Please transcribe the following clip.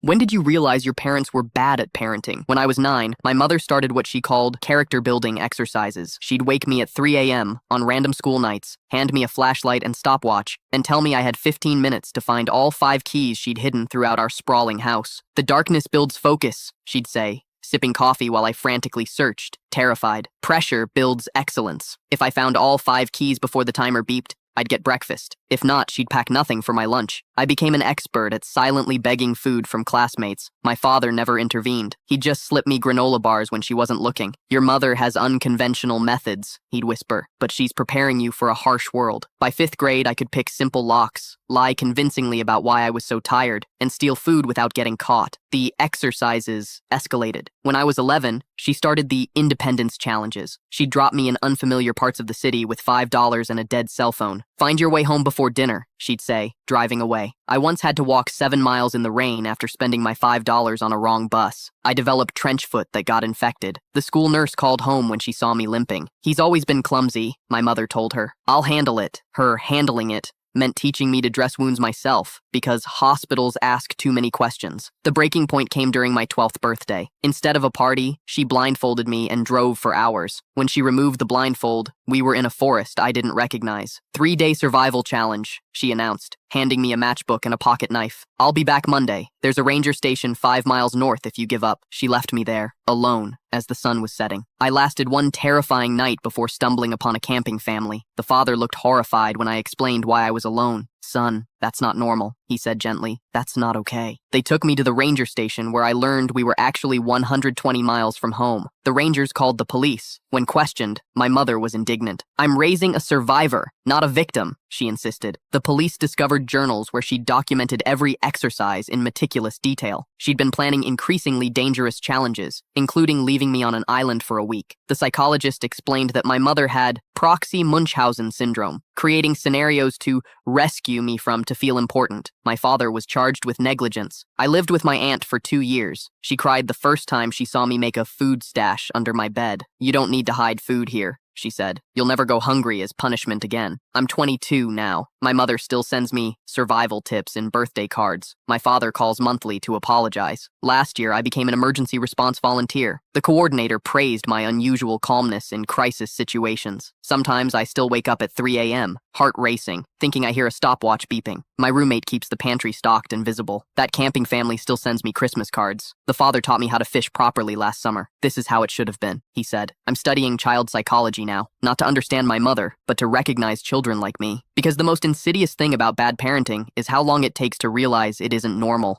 When did you realize your parents were bad at parenting? When I was 9, my mother started what she called character-building exercises. She'd wake me at 3 a.m. on random school nights, hand me a flashlight and stopwatch, and tell me I had 15 minutes to find all 5 keys she'd hidden throughout our sprawling house. "The darkness builds focus," she'd say, sipping coffee while I frantically searched, terrified. "Pressure builds excellence." If I found all 5 keys before the timer beeped, I'd get breakfast. If not, she'd pack nothing for my lunch. I became an expert at silently begging food from classmates. My father never intervened. He'd just slip me granola bars when she wasn't looking. "Your mother has unconventional methods," he'd whisper, "but she's preparing you for a harsh world." By 5th grade, I could pick simple locks, lie convincingly about why I was so tired, and steal food without getting caught. The exercises escalated. When I was 11, she started the independence challenges. She'd drop me in unfamiliar parts of the city with $5 and a dead cell phone. "Find your way home before dinner," she'd say, driving away. I once had to walk 7 miles in the rain after spending my $5 on a wrong bus. I developed trench foot that got infected. The school nurse called home when she saw me limping. "He's always been clumsy," my mother told her. "I'll handle it." Her handling it meant teaching me to dress wounds myself, because hospitals ask too many questions. The breaking point came during my 12th birthday. Instead of a party, she blindfolded me and drove for hours. When she removed the blindfold, we were in a forest I didn't recognize. "3-day survival challenge," she announced, handing me a matchbook and a pocket knife. "I'll be back Monday. There's a ranger station 5 miles north if you give up." She left me there, alone, as the sun was setting. I lasted one terrifying night before stumbling upon a camping family. The father looked horrified when I explained why I was alone. "Son, that's not normal," he said gently. "That's not okay." They took me to the ranger station where I learned we were actually 120 miles from home. The rangers called the police. When questioned, my mother was indignant. "I'm raising a survivor, not a victim," she insisted. The police discovered journals where she'd documented every exercise in meticulous detail. She'd been planning increasingly dangerous challenges, including leaving me on an island for a week. The psychologist explained that my mother had proxy Munchausen syndrome, creating scenarios to rescue me from to feel important. My father was charged with negligence. I lived with my aunt for 2 years. She cried the first time she saw me make a food stash under my bed. "You don't need to hide food here," she said. "You'll never go hungry as punishment again." I'm 22 now. My mother still sends me survival tips in birthday cards. My father calls monthly to apologize. Last year, I became an emergency response volunteer. The coordinator praised my unusual calmness in crisis situations. Sometimes I still wake up at 3 a.m., heart racing, thinking I hear a stopwatch beeping. My roommate keeps the pantry stocked and visible. That camping family still sends me Christmas cards. The father taught me how to fish properly last summer. "This is how it should have been," he said. I'm studying child psychology now, not to understand my mother, but to recognize children like me. Because the most insidious thing about bad parenting is how long it takes to realize it isn't normal.